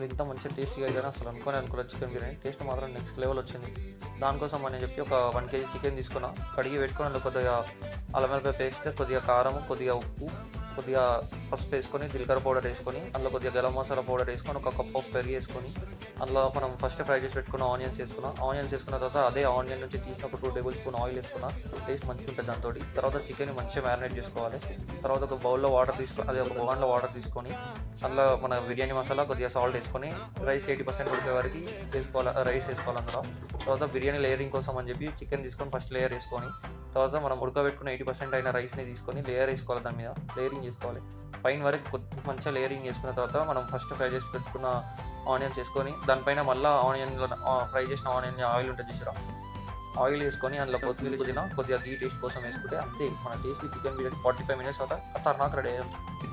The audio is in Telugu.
ఇంత మంచి టేస్టీగా అయితేనే అసలు అనుకోలేదు చికెన్ బిర్యానీ. టేస్ట్ మాత్రం నెక్స్ట్ లెవెల్ వచ్చింది. దానికోసం అని చెప్పి ఒక 1 కేజీ చికెన్ తీసుకున్నా. కడిగి పెట్టుకొని అందులో కొద్దిగా అల్లం వెల్లిపాయ పేస్ట్, కొద్దిగా కారం, కొద్దిగా ఉప్పు, కొద్దిగా పసుపు వేసుకొని, జీలకర్ర పౌడర్ వేసుకొని, అందులో కొద్దిగా గరం మసాలా పౌడర్ వేసుకొని, ఒక కప్ ఆఫ్ పెరుగు వేసుకొని, అందులో మనం ఫస్ట్ ఫ్రై చేసి పెట్టుకున్న ఆనియన్స్ వేసుకున్నా. ఆనియన్స్ వేసుకున్న తర్వాత అదే ఆనియన్ నుంచి తీసిన ఒక 2 టేబుల్ స్పూన్ ఆయిల్ వేసుకున్నా. టేస్ట్ మంచిగా ఉంటుంది దాంతో. తర్వాత చికెన్ మంచిగా మ్యారినేట్ చేసుకోవాలి. తర్వాత ఒక బౌల్లో వాటర్ తీసుకొని, అదే ఒక బౌల్లో వాటర్ తీసుకొని, అందులో మన బిర్యానీ మసాలా, కొద్దిగా సాల్ట్ వేసుకొని, రైస్ 80% ఉడికే వరకు రైస్ వేసుకోవాలి అందులో. తర్వాత బిర్యానీ లేయరింగ్ కోసం అని చెప్పి చికెన్ తీసుకొని ఫస్ట్ లేయర్ వేసుకొని, తర్వాత మనం ఉడకబెట్టుకున్న 80% అయిన రైస్ని తీసుకొని లేయర్ వేసుకోవాలి. దాని మీద లేయరింగ్ చేసుకోవాలి. పైన వరకు మంచిగా లేయరింగ్ చేసుకున్న తర్వాత మనం ఫస్ట్ ఫ్రై చేసి పెట్టుకున్న ఆనియన్స్ వేసుకొని, దానిపైన మళ్ళీ ఫ్రై చేసిన ఆనియన్ ఆయిల్ ఉంటుంది చూసారా, ఆయిల్ వేసుకొని అందులో కొత్తిమీర, పుదీనా, కొద్దిగా గీ టేస్ట్ కోసం వేసుకుంటే అంతే మన టేస్టీ చికెన్ బిర్యానీ 45 minutes తర్వాత ఖతర్నాక్ రెడీ అయ్యి ఉంటుంది.